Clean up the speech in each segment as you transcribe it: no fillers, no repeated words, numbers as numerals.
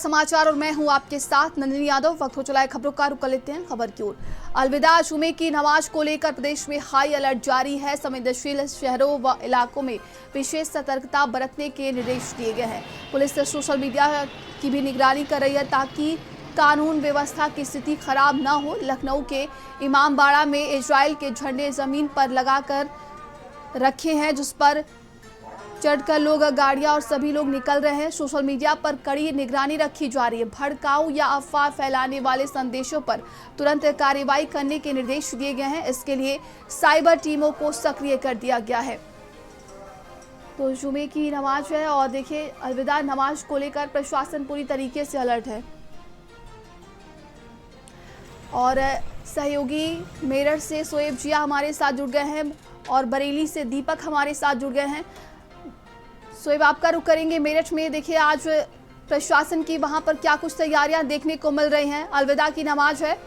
समाचार और मैं हूं आपके साथ नंदिनी यादव। वक्त हो चला है खबरों का, रुक लेते हैं खबर की ओर। अलविदा जुमे की नमाज को लेकर प्रदेश में हाई अलर्ट जारी है। संवेदनशील शहरों व इलाकों में विशेष सतर्कता बरतने के निर्देश दिए गए हैं। पुलिस सोशल मीडिया की भी निगरानी कर रही है ताकि कानून व्यवस्था की स्थिति खराब न हो। लखनऊ के इमामबाड़ा में इजराइल के झंडे जमीन पर लगाकर रखे हैं, जिस पर चढ़कर लोग, गाड़ियां और सभी लोग निकल रहे हैं। सोशल मीडिया पर कड़ी निगरानी रखी जा रही है। भड़काऊ या अफवाह फैलाने वाले संदेशों पर तुरंत कार्रवाई करने के निर्देश दिए गए हैं। इसके लिए साइबर टीमों को सक्रिय कर दिया गया है। तो जुमे की नमाज है और देखिए अलविदा नमाज को लेकर प्रशासन पूरी तरीके से अलर्ट है। और सहयोगी मेरठ से सोएब जिया हमारे साथ जुड़ गए हैं और बरेली से दीपक हमारे साथ जुड़ गए हैं। सोएब, आपका रुख करेंगे मेरठ में। देखिए आज प्रशासन की वहां पर क्या कुछ तैयारियां देखने को मिल रही हैं। अलविदा की नमाज है।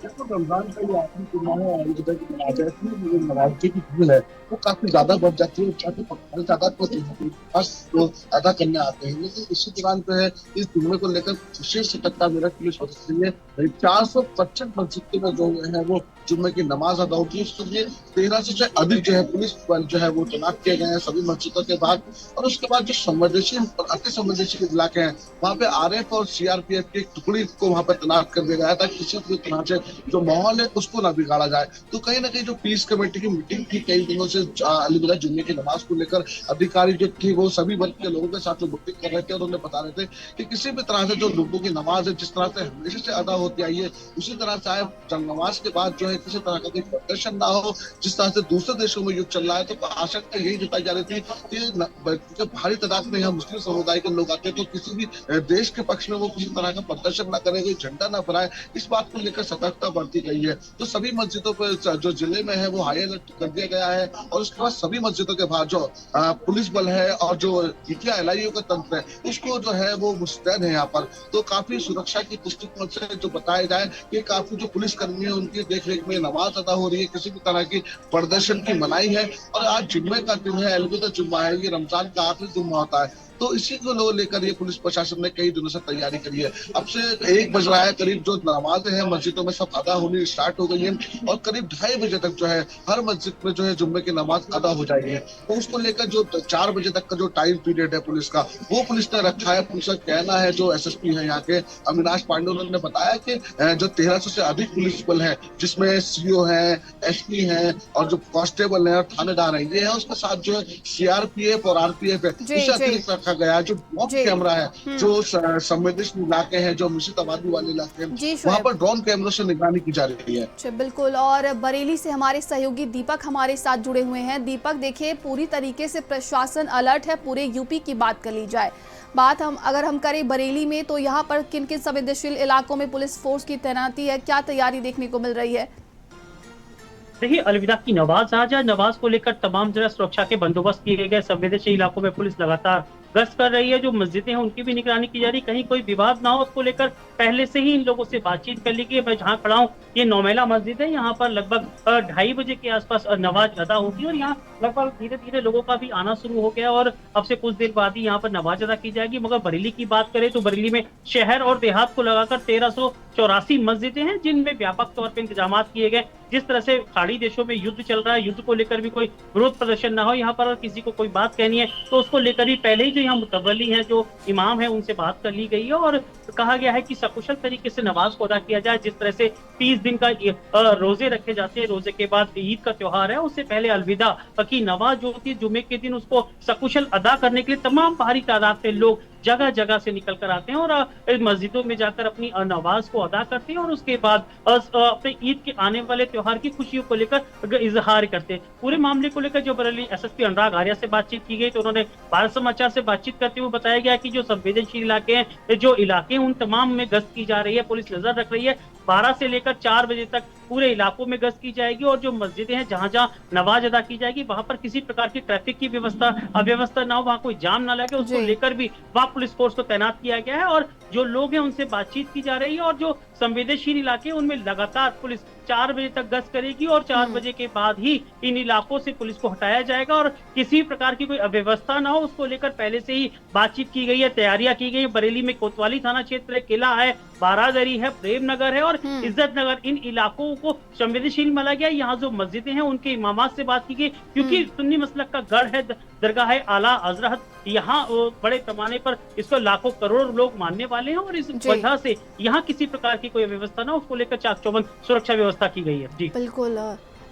रमजान का ये आखिरी जुम्मा है और अलविदा की नमाज है। इसमें जो नमाज़ी की भीड़ है वो काफी ज्यादा बढ़ जाती है। काफी तादाद में बस लोग अदा करने आते हैं, लेकिन इसी दौरान जो है इस जुम्मे को लेकर विशेष सतर्कता मेरठ पुलिस है। 425 मस्जिद में जो है वो जुम्मे की नमाज अदा होती है। उसके लिए 13 से अधिक जो है पुलिस बल जो है वो तैनात किए गए हैं सभी मस्जिदों के बाद। और उसके बाद जो संवेदनशील और अति संवेदनशील इलाके हैं वहाँ पे आरएफ और सीआरपीएफ की एक टुकड़ी को वहाँ पर तैनात कर दिया गया है ताकि किसी भी तरह से जो माहौल है उसको ना बिगाड़ा जाए। तो कहीं ना कहीं जो पीस कमेटी की मीटिंग थी कई दिनों से अलविदा जुम्मे की नमाज को लेकर, अधिकारी जो थे वो सभी वर्ग के लोगों के साथ मीटिंग कर रहे थे और उन्हें बता रहे थे कि किसी भी तरह से जो लोगों की नमाज है जिस तरह से हमेशा से अदा होती आई है उसी तरह से आए नमाज के बाद जो है किसी तरह का कोई प्रदर्शन ना हो। जिस तरह से दूसरे देशों में युद्ध चल रहा है तो आशंका यही जताई जा रही थी कि भारी तादाद में यहाँ मुस्लिम समुदाय के लोग आते हैं तो किसी भी देश के पक्ष में वो किसी तरह का प्रदर्शन ना करे, कोई झंडा ना फहराए। इस बात को लेकर सतर्कता बढ़ती गई है। तो सभी मस्जिदों पर जो जिले में है वो हाई अलर्ट कर दिया गया है और उसके बाद सभी मस्जिदों के बाहर जो पुलिस बल है और जो एलआईयू का तंत्र है उसको जो है वो मुस्तैद है यहाँ पर। तो काफी सुरक्षा की दृष्टिकोण से जो बताया जाए कि काफी जो पुलिस कर्मी है उनकी देखरेख में नमाज अदा हो रही है, किसी भी तरह की प्रदर्शन की मनाही है। और आज जुम्मे का दिन है, अलविदा जुम्मा है, ये रमजान का आखिरी जुम्मा होता है। तो इसी को लेकर ये पुलिस प्रशासन ने कई दिनों से तैयारी करी है। अब से 1 बज रहा है, करीब जो नमाजें हैं मस्जिदों में सब अदा होनी स्टार्ट हो गई है और करीब 2:30 बजे तक जो है हर मस्जिद में जो है जुम्मे की नमाज अदा हो जाएगी। तो उसको लेकर जो 4 बजे तक का जो टाइम पीरियड है पुलिस का वो पुलिस ने रखा है। पुलिस का कहना है, जो एसएसपी है यहाँ के अविनाश पांडे, उन्होंने बताया कि जो 1300 से अधिक पुलिस बल है जिसमें सीओ है, एसपी है और जो कांस्टेबल है और थानेदार है, ये है उसके साथ जो है सीआरपीएफ और आरपीएफ है। इसे अतिरिक्त रखा गया है। जो ड्रोन कैमरा है, जो संवेदनशील इलाके हैं, जो मिश्रित आबादी वाले इलाके हैं, वहाँ पर ड्रोन कैमरों से निगरानी की जा रही है। बिल्कुल। और बरेली से हमारे सहयोगी दीपक हमारे साथ जुड़े हुए हैं। दीपक, देखिए पूरी तरीके से प्रशासन अलर्ट है। पूरे यूपी की बात कर ली जाए, अगर हम करें बरेली में, तो यहाँ पर किन किन संवेदनशील इलाकों में पुलिस फोर्स की तैनाती है, क्या तैयारी देखने को मिल रही है? देखिए अलविदा की नमाज आज है। नमाज को लेकर तमाम जगह सुरक्षा के बंदोबस्त किए गए। संवेदनशील इलाकों में पुलिस लगातार गश्त कर रही है। जो मस्जिदें हैं उनकी भी निगरानी की जा रही है, कहीं कोई विवाद ना हो उसको लेकर पहले से ही इन लोगों से बातचीत कर ली गई। मैं जहाँ खड़ा हूँ ये नौमेला मस्जिद है, यहाँ पर लगभग 2:30 बजे के आसपास नमाज अदा होगी और यहाँ लगभग धीरे धीरे लोगों का भी आना शुरू हो गया और अब से कुछ देर बाद ही यहाँ पर नमाज अदा की जाएगी। मगर बरेली की बात करें तो बरेली में शहर और देहात को लगाकर 1384 मस्जिदें हैं जिनमें व्यापक तौर पर इंतजाम किए गए। जिस तरह से खाड़ी देशों में युद्ध चल रहा है, युद्ध को लेकर भी कोई विरोध प्रदर्शन ना हो, यहाँ पर किसी को कोई बात कहनी है तो उसको लेकर भी पहले ही जो यहाँ मुतवल्ली है, जो इमाम है, उनसे बात कर ली गई है और कहा गया है कि सकुशल तरीके से नमाज को अदा किया जाए। जिस तरह से 30 दिन का रोजे रखे जाते हैं, रोजे के बाद ईद का त्योहार है, उससे पहले अलविदा की नमाज जो होती है जुम्मे के दिन, उसको सकुशल अदा करने के लिए तमाम भारी तादाद में लोग जगह जगह से निकल कर आते हैं और मस्जिदों में जाकर अपनी नमाज को अदा करते हैं और उसके बाद अपने ईद के आने वाले त्योहार की खुशियों को लेकर इजहार करते हैं। पूरे मामले को लेकर जो बरेली एसएसपी अनुराग आर्या से बातचीत की गई तो उन्होंने भारत समाचार से बातचीत करते हुए बताया गया कि जो संवेदनशील इलाके हैं, जो इलाके उन तमाम में गश्त की जा रही है, पुलिस नजर रख रही है। 12 से लेकर 4 बजे तक पूरे इलाकों में गश्त की जाएगी और जो मस्जिदें हैं जहां जहां नमाज अदा की जाएगी वहां पर किसी प्रकार की ट्रैफिक की अव्यवस्था ना हो, वहां कोई जाम ना लगे, उसको लेकर भी वहां पुलिस फोर्स को तैनात किया गया है। और जो लोग हैं उनसे बातचीत की जा रही है और जो संवेदनशील इलाके उनमें लगातार पुलिस 4 बजे तक गश्त करेगी और 4 बजे के बाद ही इन इलाकों से पुलिस को हटाया जाएगा और किसी प्रकार की कोई अव्यवस्था ना हो उसको लेकर पहले से ही बातचीत की गई है, तैयारियां की गई है। बरेली में कोतवाली थाना क्षेत्र है, किला है, बारादरी है, प्रेम नगर है और इज्जत नगर, इन इलाकों को संवेदनशील माना गया। यहाँ जो मस्जिदें हैं उनके इमामात से बात की गई, क्योंकि सुन्नी मसलक का गढ़ है, दरगाह है आला हजरत, यहाँ बड़े पैमाने पर इसको लाखों करोड़ लोग मानने वाले हैं और इस वजह से यहाँ किसी प्रकार की कोई व्यवस्था ना, उसको लेकर चाक चौबंद सुरक्षा व्यवस्था की गई है। जी बिल्कुल।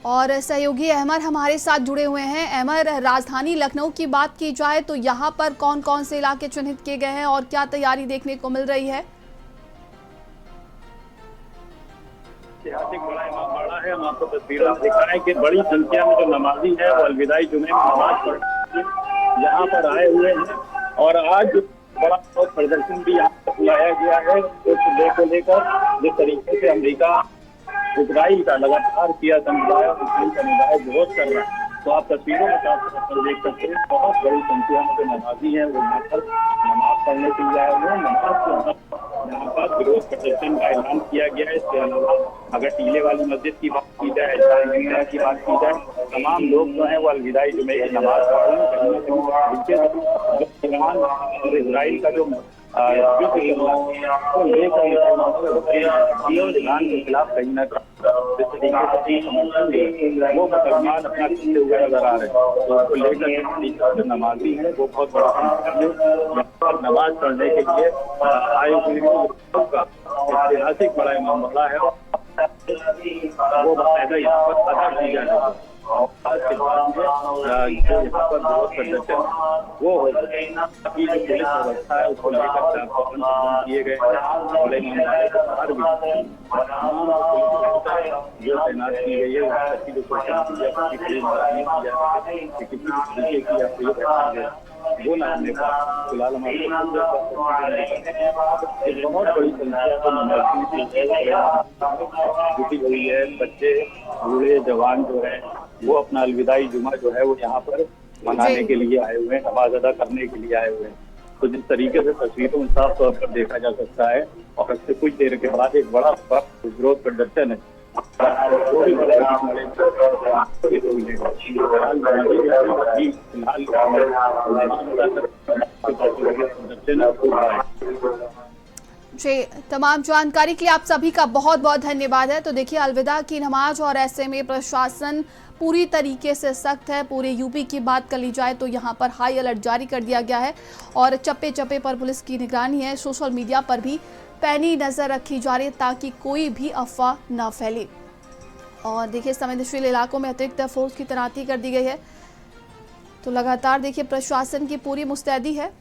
और सहयोगी अहमद हमारे साथ जुड़े हुए हैं। अहमद, राजधानी लखनऊ की बात की जाए तो यहाँ पर कौन कौन से इलाके चिन्हित किए गए हैं और क्या तैयारी देखने को मिल रही है? ऐतिहासिक बड़ा इमाम बाड़ा है। हम आपको तस्वीर दिखा रहे हैं कि बड़ी संख्या में जो नमाजी है वो अलविदाई जुमे में नमाज पढ़ने यहाँ पर आए हुए हैं और आज बड़ा बहुत प्रदर्शन भी यहाँ पर बुलाया गया है को लेकर। जिस तरीके से अमेरिका इजराइल का लगातार किया समुदाय और मुस्लिम समुदाय विरोध कर रहा है, तो आप तस्वीरों में साफ तौर देख सकते हैं बहुत बड़ी संख्या में जो नमाजी है वो यहाँ पर नमाज पढ़ने के लिए आए हुए हैं। नमाज यहाँ पर विरोध प्रदर्शन का ऐलान किया गया है। इसके अलावा अगर टीले वाली मस्जिद की बात की जाए, की बात की जाए, तमाम लोग जो है वो अलविदाई जुमे की नमाज पढ़ रहे हैं। कहीं ना कहीं ईरान और इजराइल का जो युद्ध ईरान के खिलाफ कहीं ना कहीं वो मुसलमान अपना खींचते हुए नजर आ रहे हैं, तो उसको लेकर जो नमाजी है वो बहुत बड़ा नमाज पढ़ने के लिए आए हुए हैं। ऐतिहासिक बड़ा इमाम बाड़ा है वो बाकायदा यहाँ पर अदा की जाने और आज के बाद में जो यहाँ पर विरोध प्रदर्शन वो हो अभी जो पुलिस व्यवस्था है उसको लेकर किए गए बड़े इमाम बाड़े के बाहर भी जो तैनात की गई है उसकी जो कोशिश की जाए किसी तरीके की वो ना हमने कहा। फिलहाल हमारे बहुत बड़ी संख्या जुटी हुई है। बच्चे बूढ़े जवान जो है वो अपना अलविदाई जुमा जो है वो यहाँ पर मनाने के लिए आए हुए हैं, नमाज अदा करने के लिए आए हुए हैं। तो जिस तरीके से तस्वीरों में साफ तौर पर देखा जा सकता है और इससे कुछ देर के बाद एक बड़ा विरोध प्रदर्शन है जी, तमाम जानकारी के लिए आप सभी का बहुत बहुत धन्यवाद है। तो देखिए, अलविदा की नमाज और ऐसे में प्रशासन पूरी तरीके से सख्त है। पूरे यूपी की बात कर ली जाए तो यहाँ पर हाई अलर्ट जारी कर दिया गया है और चप्पे चप्पे पर पुलिस की निगरानी है। सोशल मीडिया पर भी पैनी नज़र रखी जा रही है ताकि कोई भी अफवाह ना फैले। और देखिए, संवेदनशील इलाकों में अतिरिक्त फोर्स की तैनाती कर दी गई है। तो लगातार देखिए प्रशासन की पूरी मुस्तैदी है।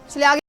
चलिए आगे